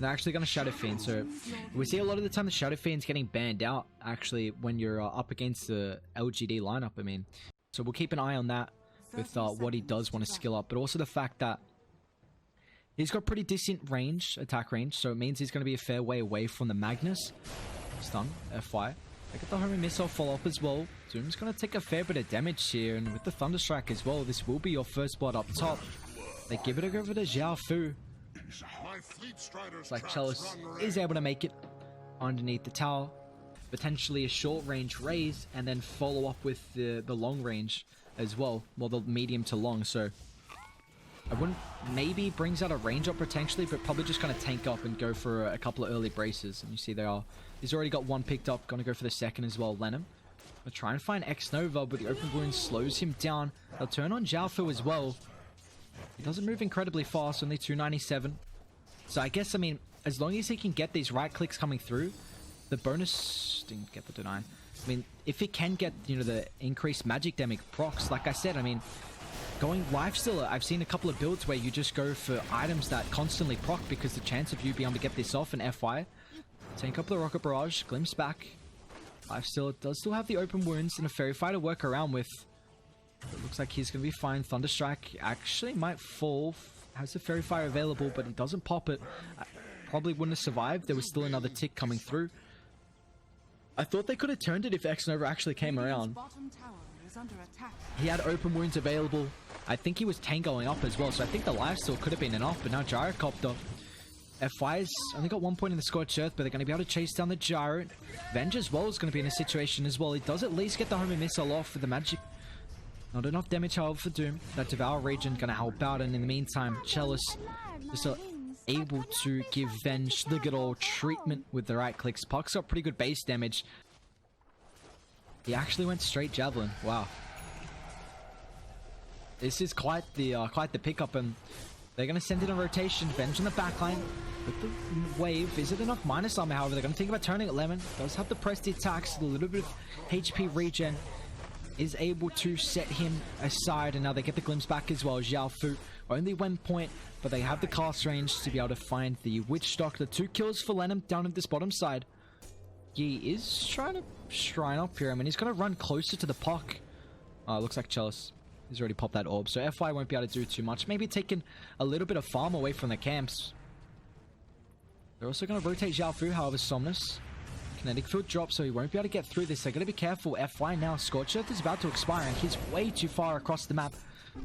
They're actually going to Shadow Fiend. So we see a lot of the time the Shadow Fiend's getting banned out, actually, when you're up against the LGD lineup, I mean. So we'll keep an eye on that with what he does want to skill up. But also the fact that he's got pretty decent range, attack range. So it means he's going to be a fair way away from the Magnus. Stun, FY. They get the homing missile follow up as well. Doom's going to take a fair bit of damage here. And with the Thunderstrike as well, this will be your first blood up top. They give it over to Zhao Fu. It's like Chalice is able to make it underneath the tower. Potentially a short range raise and then follow up with the long range as well. Well, the medium to long. So I wouldn't, maybe brings out a range up potentially, but probably just going to tank up and go for a couple of early braces. And you see he's already got one picked up. Going to go for the second as well, Lenham. They'll try and find X-Nova, but the open wound slows him down. They'll turn on Zhao Fu as well. He doesn't move incredibly fast, only 297. So I guess, I mean, as long as he can get these right clicks coming through, the bonus... Didn't get the deny. I mean, if he can get, you know, the increased magic damage procs, like I said, I mean, going lifestealer, I've seen a couple of builds where you just go for items that constantly proc because the chance of you being able to get this off in FY. Tank up the Rocket Barrage, glimpse back. Lifestealer does still have the open wounds and a Fairy Fire to work around with. It looks like he's going to be fine. Thunderstrike actually might fall. Has the Fairy Fire available, but he doesn't pop it. Probably wouldn't have survived. There was still another tick coming through. I thought they could have turned it if X-Nova actually came around. He had open wounds available. I think he was tangoing up as well, so I think the lifesteal could have been enough, but now Gyrocopter. FY's only got 1 point in the Scorched Earth, but they're going to be able to chase down the Gyro. Venge as well is going to be in a situation as well. He does at least get the homing missile off with the magic. Not enough damage, however, for Doom. That Devour Regen going to help out, and in the meantime, Chalice just able to give Venge the good old treatment with the right clicks. Puck's got pretty good base damage. He actually went straight Javelin. Wow. This is quite the pickup, and they're going to send it in rotation. Venge on the backline with the wave. Is it enough minus armor? However, they're going to think about turning it. Lemon does have the press the attacks, a little bit of HP regen. Is able to set him aside, and now they get the glimpse back as well. Zhao Fu, only 1 point, but they have the cast range to be able to find the Witch Doctor. 2 kills for Lenham down at this bottom side. He is trying to shrine up here. I mean, he's going to run closer to the puck. Looks like Chalice. He's already popped that orb, so FY won't be able to do too much. Maybe taking a little bit of farm away from the camps. They're also going to rotate Zhao Fu, however, Somnus. Kinetic field drop, so he won't be able to get through this. They're going to be careful. FY now. Scorched Earth is about to expire, and he's way too far across the map.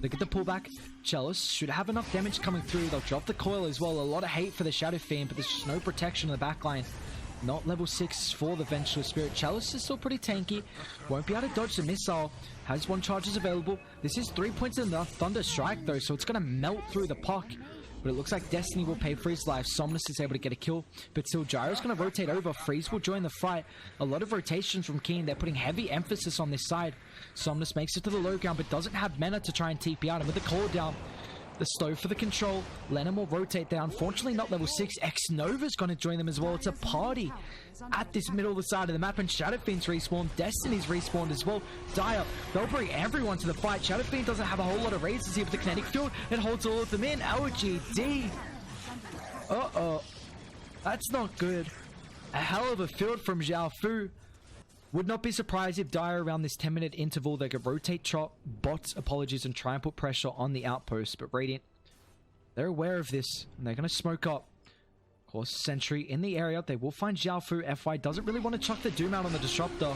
They get the pullback. Chalice should have enough damage coming through. They'll drop the coil as well. A lot of hate for the Shadow Fiend, but there's just no protection in the backline. Not level 6 for the Vengeful Spirit. Chalice is still pretty tanky. Won't be able to dodge the missile. Has 1 charges available. This is 3 points in the Thunder Strike, though, so it's going to melt through the puck. But it looks like Destiny will pay for his life. Somnus is able to get a kill, but still Gyro's going to rotate over. Freeze will join the fight. A lot of rotations from Keen. They're putting heavy emphasis on this side. Somnus makes it to the low ground, but doesn't have mana to try and TP out. And with the call down, the stove for the control. Lenham will rotate there. Unfortunately, not level 6. X-Nova's going to join them as well. It's a party at this middle of the side of the map, and Shadow Fiend's respawned. Destiny's respawned as well. Dire, they'll bring everyone to the fight. Shadow Fiend doesn't have a whole lot of raises here with the kinetic field. It holds all of them in. LGD. Uh-oh. That's not good. A hell of a field from Zhao Fu. Would not be surprised if Dire around this 10-minute interval, they could rotate bots, apologies, and try and put pressure on the outpost. But Radiant, they're aware of this, and they're going to smoke up. Of course, Sentry in the area. They will find Zhao Fu. FY doesn't really want to chuck the Doom out on the Disruptor.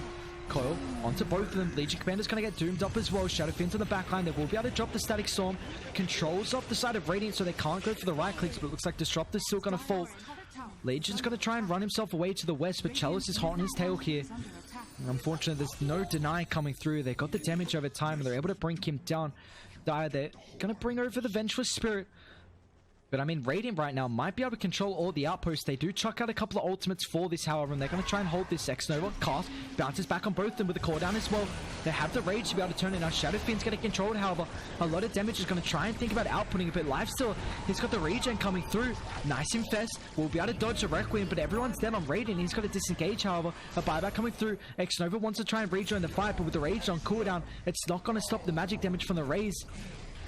Coil onto both of them. Legion Commander's going to get doomed up as well. Shadow Fiend's on the backline. They will be able to drop the Static Storm. Controls off the side of Radiant, so they can't go for the right clicks, but it looks like Disruptor's still going to fall. Legion's going to try and run himself away to the west, but Chalice is hot on his tail here. And unfortunately, there's no deny coming through. They got the damage over time, and they're able to bring him down. Dire, they're going to bring over the Vengeful Spirit. But I mean, Radiant right now might be able to control all the outposts. They do chuck out a couple of ultimates for this, however, and they're going to try and hold this. X-Nova cast bounces back on both of them with the core down as well. They have the rage to be able to turn it. Now Shadow Fiend's getting controlled, however. A lot of damage is going to try and think about outputting a bit. Lifesteal, he's got the regen coming through. Nice Infest will be able to dodge the Requiem, but everyone's dead on Radiant. He's got to disengage, however. A buyback coming through. X-Nova wants to try and rejoin the fight, but with the rage on cooldown, it's not going to stop the magic damage from the raise.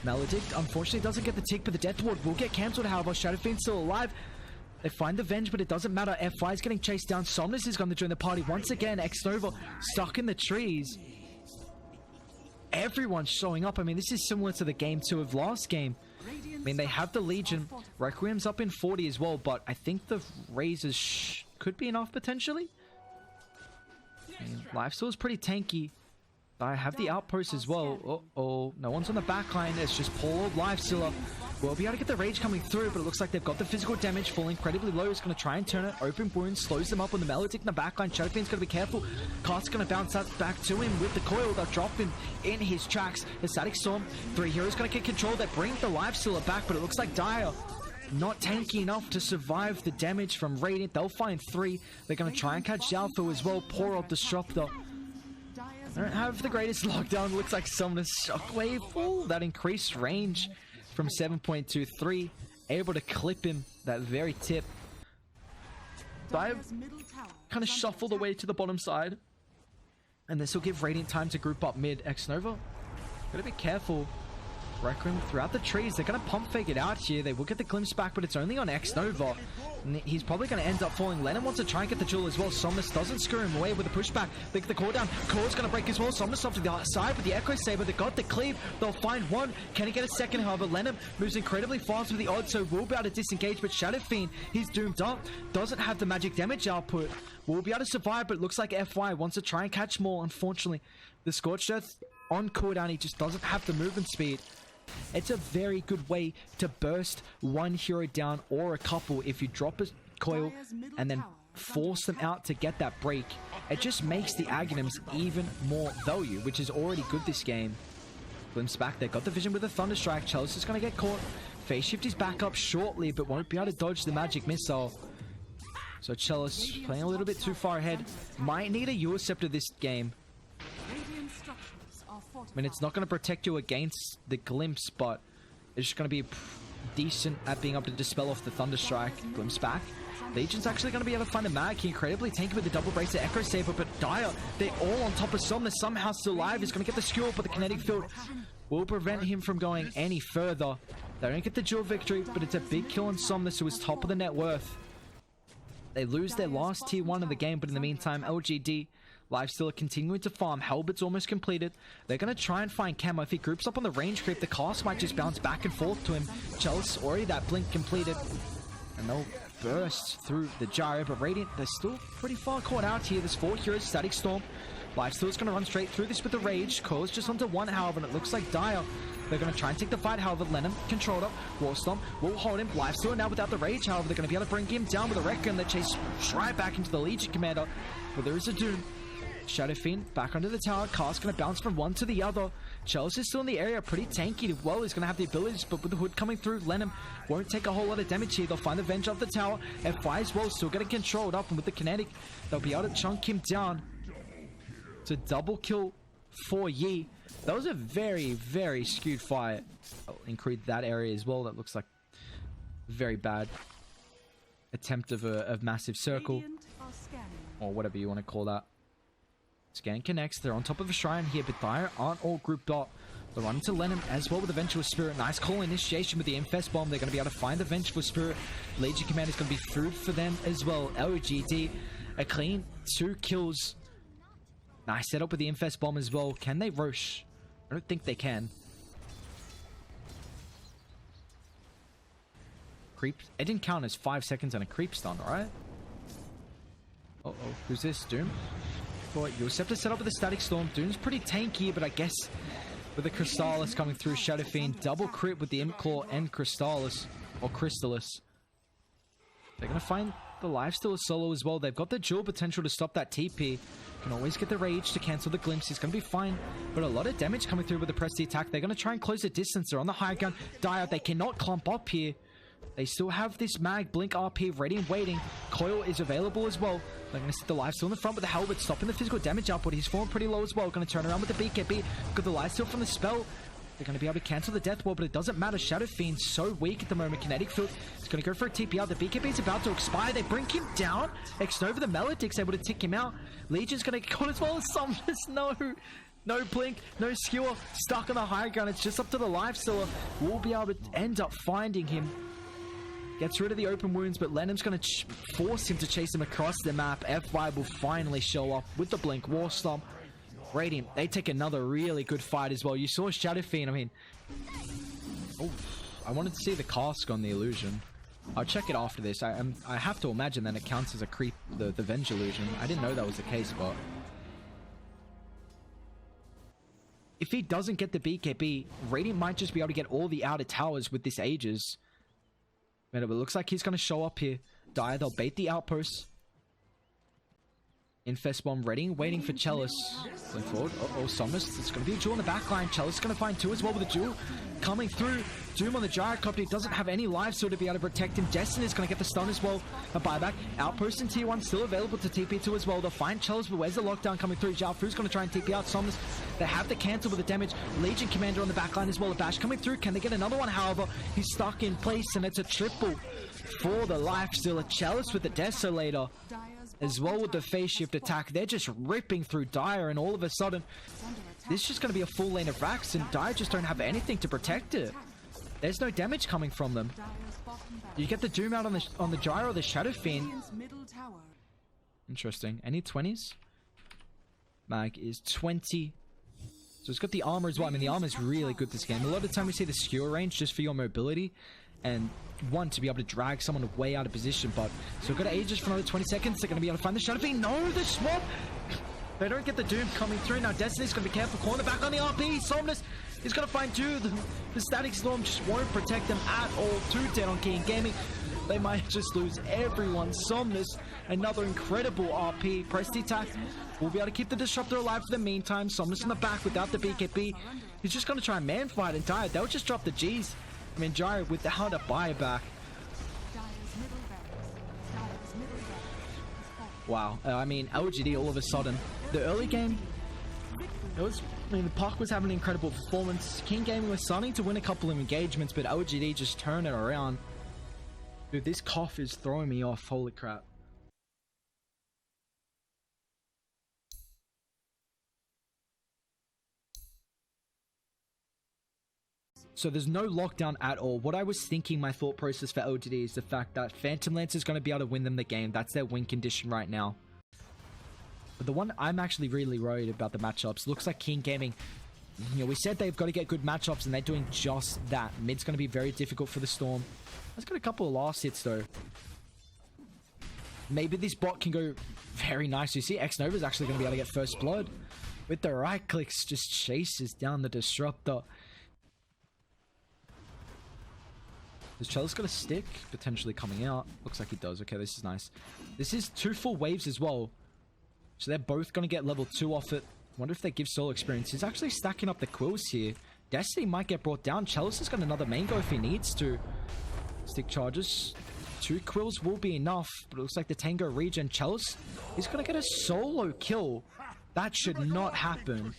Maledict, unfortunately, doesn't get the tick, but the Death Ward will get cancelled, however. Shadow Fiend's still alive. They find the Venge, but it doesn't matter. FI is getting chased down. Somnus is going to join the party once again. Xnova stuck in the trees. Everyone's showing up. I mean, this is similar to the game 2 of last game. I mean, they have the Legion. Requiem's up in 40 as well, but I think the Razors could be enough potentially. I mean, Lifesteal is pretty tanky. I have the Outpost as well. Uh-oh. No one's on the backline. It's just poor old Lifestealer. We'll be able to get the Rage coming through, but it looks like they've got the physical damage falling incredibly low. It's going to try and turn it. Open Wound slows them up on the Melodic in the backline. Shadowfiend's going to be careful. Cast's going to bounce that back to him with the coil. They'll drop him in his tracks. The Static Storm. 3 heroes going to get control. They bring the Lifestealer back, but it looks like Dire not tanky enough to survive the damage from Radiant. They'll find 3. They're going to try and catch Xiaofu as well. Poor old Disruptor. They don't have the greatest lockdown. Looks like Summoner's Shockwave. Ooh, that increased range from 7.23. Able to clip him that very tip. Dive kind of shuffled away to the bottom side. And this will give Radiant time to group up mid. Xnova, gotta be careful. Requiem throughout the trees. They're going to pump fake it out here. They will get the glimpse back, but it's only on Xnova. He's probably going to end up falling. Lennon wants to try and get the jewel as well. Somnus doesn't screw him away with a pushback. They get the core down. Core's going to break as well. Somnus off to the side with the Echo Saber. They got the cleave. They'll find one. Can he get a second? However, Lennon moves incredibly fast with the odds, so will be able to disengage. But Shadow Fiend, he's doomed up. Doesn't have the magic damage output. Will be able to survive, but it looks like FY wants to try and catch more. Unfortunately, the Scorched Earth on cooldown, he just doesn't have the movement speed. It's a very good way to burst one hero down or a couple if you drop a coil and then force them out to get that break. It just makes the Aghanims even more value, which is already good this game. Glimpse back, they got the vision with a Thunderstrike. Chalice is going to get caught. Phase Shift is back up shortly, but won't be able to dodge the magic missile. So Chalice playing a little bit too far ahead. Might need a Ewer Scepter this game. I mean, it's not going to protect you against the Glimpse, but it's just going to be decent at being able to dispel off the Thunderstrike. Glimpse back. Legion's actually going to be able to find a mag. He incredibly tanky with the double brace of Echo Saber, but Dire, they're all on top of Somnus. Somehow still alive. He's going to get the skewer, but the kinetic field will prevent him from going any further. They don't get the dual victory, but it's a big kill on Somnus, who is top of the net worth. They lose their last tier 1 of the game, but in the meantime, LGD Lifestealer continuing to farm. Halbert's almost completed. They're going to try and find Camo. If he groups up on the range creep, the cast might just bounce back and forth to him. Chalice, already that blink completed. And they'll burst through the gyro. But Radiant, they're still pretty far caught out here. There's 4 heroes. Static Storm. Lifestealer's going to run straight through this with the Rage. Coil's just onto 1, however, and it looks like Dire. They're going to try and take the fight, however, Lennon, controlled up. Warstorm will hold him. Lifestealer now without the Rage, however, they're going to be able to bring him down with a Requiem that chase right back into the Legion Commander. But there is a Doom. Shadow Fiend back under the tower. Cast going to bounce from one to the other. Chalice is still in the area, pretty tanky. Well, he's going to have the abilities, but with the hood coming through, Lennon won't take a whole lot of damage here. They'll find the Venge off the tower. F5 as well, still getting controlled up, and with the kinetic, they'll be able to chunk him down. To double kill for Yi. That was a very, very skewed fight. I'll include that area as well. That looks like very bad attempt of a massive circle, or whatever you want to call that. Scan connects. They're on top of a shrine here, but Dire aren't all grouped up. They're running to Lennon as well with the Vengeful Spirit. Nice call initiation with the Infest Bomb. They're going to be able to find the Vengeful Spirit. Legion Command is going to be food for them as well. LGD, a clean 2 kills. Nice setup with the Infest Bomb as well. Can they Roche? I don't think they can. Creep. It didn't count as 5 seconds on a creep stun, right? Uh-oh. Who's this? Doom? But you'll have to set up with the Static Storm. Doom's pretty tanky, but I guess with the Crystallis coming through, Shadow Fiend double crit with the Imp Claw and Crystallis, or Crystallis. They're going to find the Lifestealer solo as well. They've got the dual potential to stop that TP. Can always get the Rage to cancel the Glimpse. He's going to be fine, but a lot of damage coming through with the Press the attack. They're going to try and close the distance. They're on the high ground. Dire, they cannot clump up here. They still have this mag, Blink RP ready and waiting. Coil is available as well. They're going to sit the Lifesteal in the front with the Halberd, stopping the physical damage output. He's falling pretty low as well. Going to turn around with the BKB. Got the Lifesteal from the spell. They're going to be able to cancel the Death Wall, but it doesn't matter. Shadow Fiend's so weak at the moment. Kinetic Field is going to go for a TPR. The BKB is about to expire. They bring him down. Xnova the Melodic's able to tick him out. Legion's going to get caught as well as Somnus. No blink, no skewer. Stuck on the high ground. It's just up to the Lifestealer. We'll be able to end up finding him. Gets rid of the open wounds, but Lenham's going to force him to chase him across the map. FY will finally show up with the Blink Warstorm. Radiant, they take another really good fight as well. You saw Shadow Fiend, I mean... Oh, I wanted to see the cask on the illusion. I'll check it after this. I have to imagine that it counts as a creep, the Venge illusion. I didn't know that was the case, but... If he doesn't get the BKB, Radiant might just be able to get all the outer towers with this Aegis. But it looks like he's going to show up here. Dire, they'll bait the outpost. Infest Bomb ready, waiting for Chalice. Going forward. Uh-oh, Somnus. It's going to be a duel in the backline. Chalice is going to find two as well with a duel. Coming through. Doom on the Gyrocopter. Doesn't have any life, so to be able to protect him. Destiny is going to get the stun as well. A buyback. Outpost in tier 1 still available to TP2 as well. They'll find Chalice, but where's the lockdown coming through? Zhao Fu's going to try and TP out Somnus. They have the cancel with the damage. Legion Commander on the backline as well. A bash coming through. Can they get another one? However, he's stuck in place, and it's a triple for the life steal. A Chalice with the Desolator as well with the phase shift attack. They're just ripping through Dire, and all of a sudden this is just going to be a full lane of racks, and Dire just don't have anything to protect it. There's no damage coming from them. You get the Doom out on the Gyro, the Shadow Fiend. Interesting. Any 20s? Mag is 20. So it's got the armor as well. I mean, the armor is really good this game. A lot of the time we see the skewer range just for your mobility, and one, to be able to drag someone way out of position. But so we've got Aegis for another 20 seconds. They're going to be able to find the Shadow Fiend. No, the swap! They don't get the Doom coming through. Now Destiny's going to be careful. Corner back on the RP. Somnus is going to find two. The Static Storm just won't protect them at all. 2 dead on King Gaming. They might just lose everyone. Somnus, another incredible RP. Prestige attack. We'll be able to keep the Disruptor alive for the meantime. Somnus in the back without the BKB. He's just going to try and man fight and die. They'll just drop the Gs. I mean, Gyro without a buyback. Wow. I mean, LGD all of a sudden. The early game, it was... I mean, the Puck was having an incredible performance. King Gaming was starting to win a couple of engagements, but LGD just turned it around. Dude, this cough is throwing me off. Holy crap. So there's no lockdown at all. What I was thinking, my thought process for LGD is the fact that Phantom Lance is going to be able to win them the game. That's their win condition right now. But the one I'm actually really worried about the matchups. Looks like King Gaming, you know, we said they've got to get good matchups, and they're doing just that. Mid's going to be very difficult for the Storm. It's got a couple of last hits though. Maybe this bot can go very nice. You see X-Nova is actually going to be able to get first blood. With the right clicks, just chases down the Disruptor. Is Chalice got a stick potentially coming out? Looks like he does. Okay, this is nice. This is 2 full waves as well. So they're both going to get level 2 off it. Wonder if they give solo experience. He's actually stacking up the quills here. Destiny might get brought down. Chalice has got another mango if he needs to. Stick charges. 2 quills will be enough. But it looks like the Tango regen. Chalice is going to get a solo kill. That should not happen.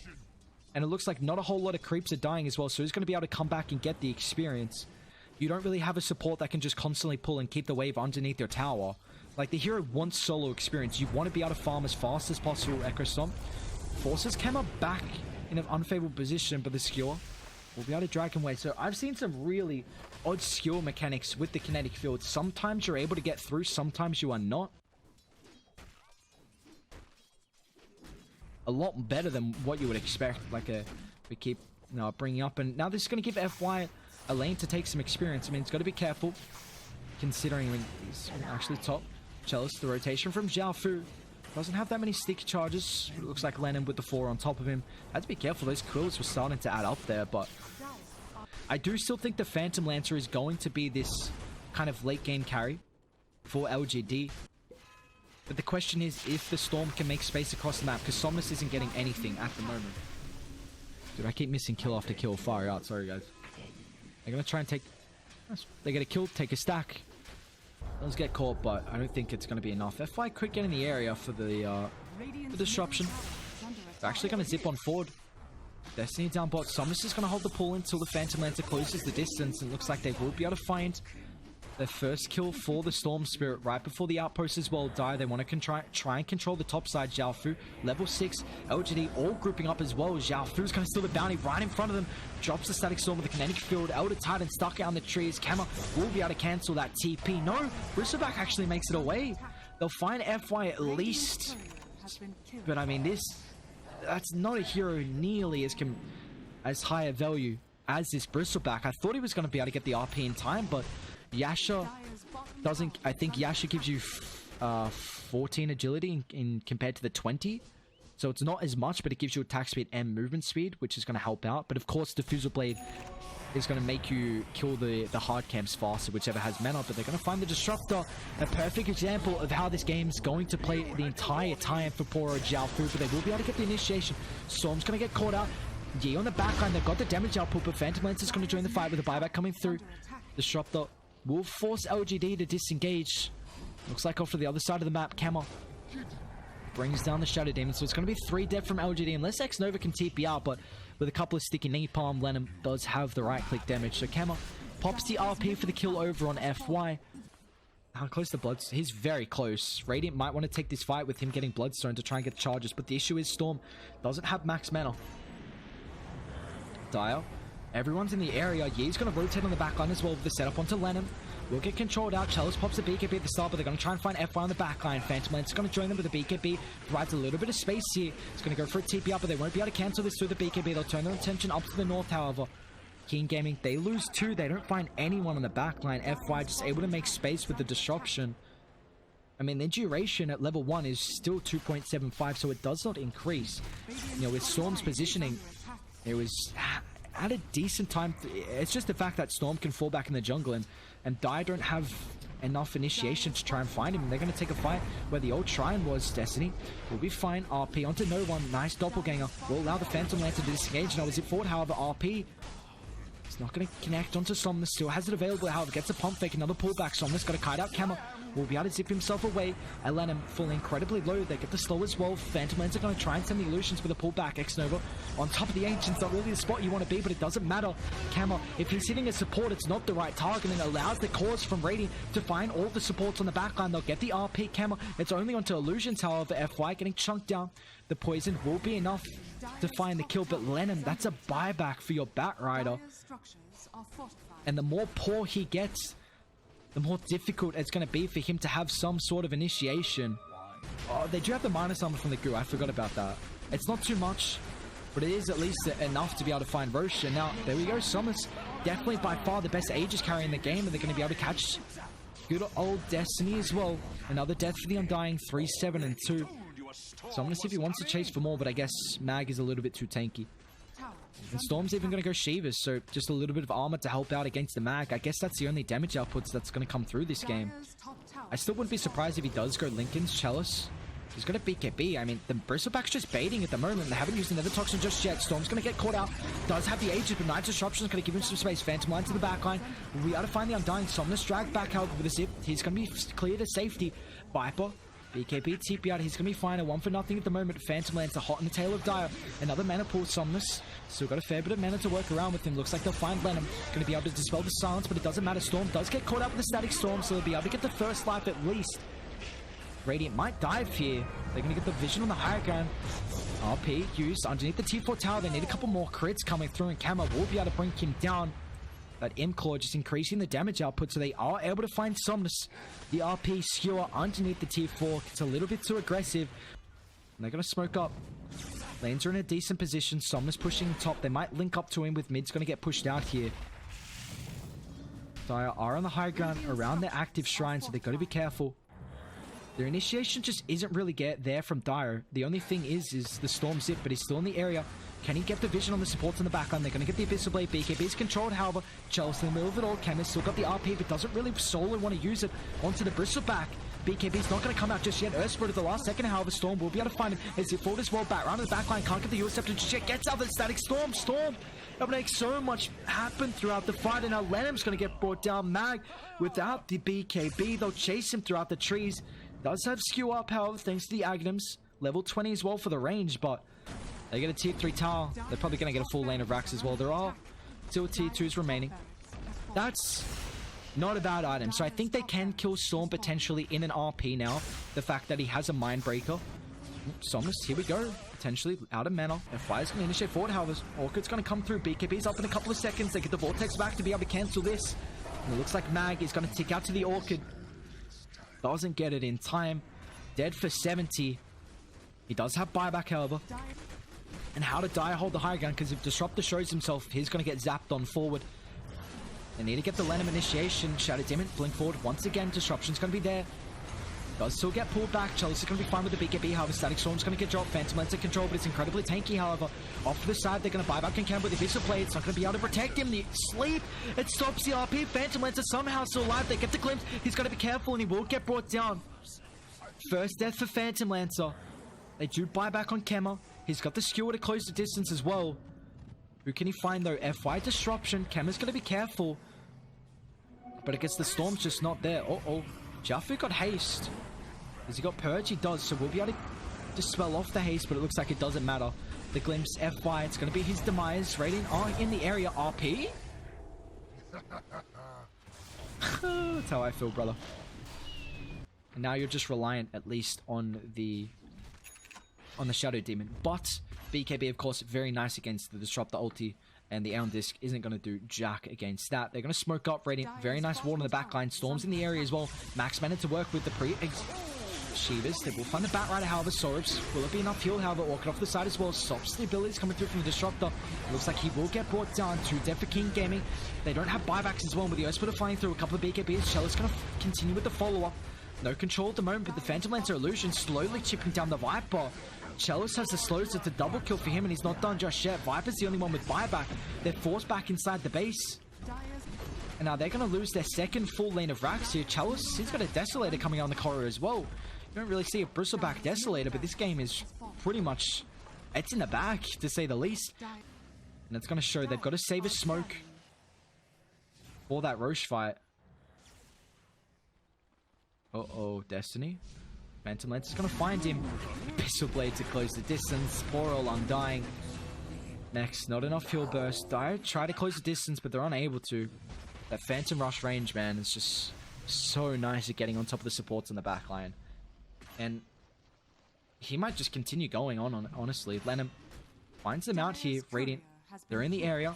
And it looks like not a whole lot of creeps are dying as well. So he's going to be able to come back and get the experience. You don't really have a support that can just constantly pull and keep the wave underneath your tower. Like, the hero wants solo experience. You want to be able to farm as fast as possible, Echo Stomp. Forces Kemmer back in an unfavorable position, but the skewer will be able to drag him away. So I've seen some really odd skill mechanics with the kinetic field. Sometimes you're able to get through, sometimes you are not. A lot better than what you would expect. Like, we keep, you know, bringing up. And now this is going to give FY a lane to take some experience. I mean, it's got to be careful, considering when he's actually top. Chalice, the rotation from Zhao Fu. Doesn't have that many sticky charges. It looks like Lennon with the 4 on top of him. Had to be careful. Those quills were starting to add up there, but I do still think the Phantom Lancer is going to be this kind of late game carry for LGD. But the question is if the Storm can make space across the map, because Somnus isn't getting anything at the moment. Dude, I keep missing kill after kill. Fire out. Sorry, guys. They're going to try and take... They get a kill, take a stack. Does get caught, but I don't think it's going to be enough. FI could get in the area for the disruption. They're actually going to zip on forward. Destiny down bot. Somnus is going to hold the pull until the Phantom Lancer closes the distance. It looks like they will be able to find Their first kill for the Storm Spirit right before the outpost as well die. They want to try and control the top side. Xiaofu, level 6, LGD all grouping up as well. Xiaofu's going to steal the bounty right in front of them. Drops the Static Storm with the Kinetic Field. Elder Titan stuck out in the trees. Kama will be able to cancel that TP. No, Bristleback actually makes it away. They'll find FY at least. But I mean, that's not a hero nearly as high a value as this Bristleback. I thought he was going to be able to get the RP in time, but Yasha doesn't. I think Yasha gives you 14 agility in compared to the 20, so it's not as much, but it gives you attack speed and movement speed, which is going to help out. But of course, Diffusal Blade is going to make you kill the hard camps faster, whichever has mana. But they're going to find the Disruptor, a perfect example of how this game's going to play the entire time for poor Xiaofu. But they will be able to get the initiation. Storm's going to get caught out. Yi on the backline, they've got the damage output, but Phantom Lance is going to join the fight with a buyback coming through. Disruptor will force LGD to disengage. Looks like off to the other side of the map. Kama brings down the Shadow Demon, so it's going to be 3 dead from LGD unless X-Nova can TP out, but with a couple of sticky knee palm, Lenham does have the right click damage. So Kama pops the RP for the kill over on FY. How close to Bloodstone? He's very close. Radiant might want to take this fight with him getting Bloodstone to try and get the charges, but the issue is Storm doesn't have max mana. Dire, everyone's in the area. Ye's going to rotate on the backline as well with the setup onto Lenham. Will get controlled out. Chalice pops a BKB at the start, but they're going to try and find FY on the backline. Phantom Lance is going to join them with a BKB. Provides a little bit of space here. It's going to go for a TP up, but they won't be able to cancel this through the BKB. They'll turn their attention up to the north, however. Keen Gaming, they lose 2. They don't find anyone on the backline. FY just able to make space with the disruption. I mean, their duration at level 1 is still 2.75, so it does not increase. You know, with Storm's positioning, it was at a decent time. It's just the fact that Storm can fall back in the jungle, and Dire don't have enough initiation to try and find him. They're going to take a fight where the old shrine was. Destiny will be fine. RP onto no one. Nice doppelganger. Will allow the Phantom Lance to disengage. Now is it forward, however, RP is not going to connect onto Somnus. Still has it available, however, gets a pump fake. Another pullback. Somnus got to kite out Kama. Will be able to zip himself away. Lenham falling incredibly low. They get the slow as well. Phantom Lance are going to try and send the illusions with a pullback. X-Nova on top of the Ancients. Not really the spot you want to be, but it doesn't matter. Kama, if he's hitting a support, it's not the right target, and it allows the cause from Radiant to find all the supports on the backline. They'll get the RP. Kama, it's only onto illusions, however. FY getting chunked down. The poison will be enough to find the kill, but Lenham, that's a buyback for your Batrider. And the more poor he gets, the more difficult it's going to be for him to have some sort of initiation. Oh, they do have the minus armor from the Guru. I forgot about that. It's not too much, but it is at least enough to be able to find Roche. And now, there we go. Somnus, definitely by far the best Aegis carry in the game, and they're going to be able to catch good old Destiny as well. Another death for the Undying, 3, 7, and 2. So I'm going to see if he wants to chase for more, but I guess Mag is a little bit too tanky. And Storm's even going to go Shivas, so just a little bit of armor to help out against the Mag. I guess that's the only damage outputs that's going to come through this game. I still wouldn't be surprised if he does go Linken's Chalice. He's got a BKB. I mean, the Bristleback's just baiting at the moment. They haven't used another Toxin just yet. Storm's going to get caught out. Does have the Aegis, but Knight's Disruption is going to give him some space. Phantom Line to the backline. Will be able to find the Undying. Somnus dragged back out with a zip. He's going to be clear to safety. Viper. BKB TP out. He's going to be fine. A 1-for-0 at the moment. Phantom Lance are hot in the tail of Dire. Another mana pool. Somnus still got a fair bit of mana to work around with him. Looks like they'll find Lenham. Going to be able to dispel the silence, but it doesn't matter. Storm does get caught up with the Static Storm, so they'll be able to get the first life at least. Radiant might dive here. They're going to get the vision on the higher ground. RP used underneath the T4 tower. They need a couple more crits coming through, and Kama will be able to bring him down. That M-Claw just increasing the damage output, so they are able to find Somnus. The RP skewer underneath the T4. It's a little bit too aggressive. And they're going to smoke up. Lanes are in a decent position. Somnus pushing top. They might link up to him with mid's going to get pushed out here. Dire are on the high ground around their active shrine, so they've got to be careful. Their initiation just isn't really there from Dire. The only thing is the Storm Zip, but he's still in the area. Can he get the vision on the supports in the backline? They're going to get the Abyssal Blade. BKB is controlled, however. Chelsea in the middle of it all. Chemist still got the RP, but doesn't really solo want to use it onto the Bristleback. BKB's not going to come out just yet. Earthspirit at the last second, however. Storm will be able to find him. As he forward as well. Back around to the backline. Can't get the US Scepter just yet. Gets out the Static Storm. Storm. That would make so much happen throughout the fight. And now Lenham's going to get brought down. Mag without the BKB. They'll chase him throughout the trees. Does have skew up, however, thanks to the Agnums. Level 20 as well for the range, but they get a tier 3 tower. They're probably going to get a full lane of racks as well. There are still tier 2s remaining. That's Not a bad item. So I think they can kill Storm potentially in an RP now. The fact that he has a Mindbreaker. Somnus, here we go. Potentially out of mana. FY is going to initiate forward, however. Orchid's going to come through. BKB's up in a couple of seconds. They get the Vortex back to be able to cancel this. And it looks like Mag is going to tick out to the Orchid. Doesn't get it in time. Dead for 70. He does have buyback, however. And how to die hold the high ground, because if Disruptor shows himself, he's going to get zapped on forward. They need to get the Lenham initiation. Shadow Demon, blink forward. Once again, Disruption's going to be there. Does still get pulled back. Chalice is going to be fine with the BKB, however. Static Storm's going to get dropped. Phantom Lens in control, but it's incredibly tanky, however. Off to the side, they're going to buy back and camp with the Abyssal Blade. It's not going to be able to protect him. The sleep, it stops the RP. Phantom Lens is somehow still alive. They get the glimpse. He's got to be careful, and he will get brought down. First death for Phantom Lancer. They do buy back on Kemmer. He's got the skewer to close the distance as well. Who can he find, though? FY Disruption. Kemmer's going to be careful. But I guess the Storm's just not there. Uh-oh. Jaffu got haste. Has he got Purge? He does, so we'll be able to dispel off the haste, but it looks like it doesn't matter. The Glimpse, FY, it's going to be his demise. Radiant are in the area. RP? That's how I feel, brother. And now you're just reliant, at least, on the Shadow Demon. But BKB, of course, very nice against the Disruptor ulti. And the Aeon Disc isn't going to do jack against that. They're going to smoke up Radiant. Very nice ward in the backline. Storm's in the area as well. Max managed to work with the Shivas. They will find the Batrider, however. Sorbs. Will it be enough heal, however? Orchid off the side as well. Stops the abilities coming through from the Disruptor. It looks like he will get brought down. 2 dead for King Gaming. They don't have buybacks as well, with the Earthsplitter flying through. A couple of BKBs. Shell's going to continue with the follow-up. No control at the moment, but the Phantom Lancer illusion slowly chipping down the Viper. Chalice has the slow, so it's a double kill for him, and he's not done just yet. Viper's the only one with buyback. They're forced back inside the base. And now they're going to lose their second full lane of racks here. Chalice, he's got a Desolator coming on the corridor as well. You don't really see a Bristleback Desolator, but this game is pretty much... it's in the back, to say the least. And it's going to show they've got to save a smoke for that Roche fight. Uh-oh, Destiny. Phantom Lance is going to find him. Abyssal Blade to close the distance. Poor old Undying. Next, not enough heal burst. Dire try to close the distance, but they're unable to. That Phantom Rush range, man, is just so nice at getting on top of the supports in the backline. And he might just continue going on honestly. Lenham finds them out here. Radiant, they're in the area.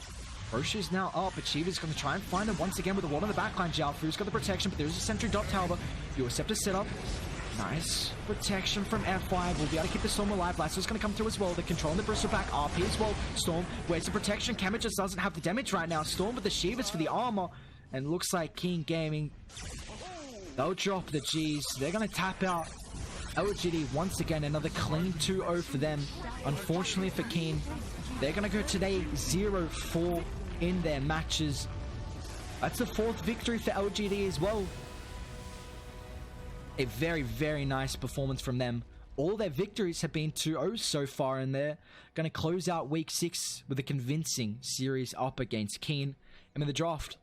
Roche is now up, but Shiva's going to try and find him once again with the ward on the backline. Jiaofu's got the protection, but there's a sentry dot tower. Your Scepter set up. Nice protection from FY. We'll be able to keep the Storm alive. Lasso's going to come through as well. They're controlling the Bristleback RP as well. Storm, where's the protection? Kamet just doesn't have the damage right now. Storm with the Shivas for the armor. And looks like King Gaming, they'll drop the Gs. They're going to tap out. LGD once again, another clean 2-0 for them. Unfortunately for Keen, they're going to go today 0-4 in their matches. That's the 4th victory for LGD as well. A very, very nice performance from them. All their victories have been 2-0 so far, and they're going to close out week 6 with a convincing series up against Keen. And in the draft,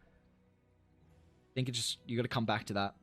I think it's just, you got to come back to that.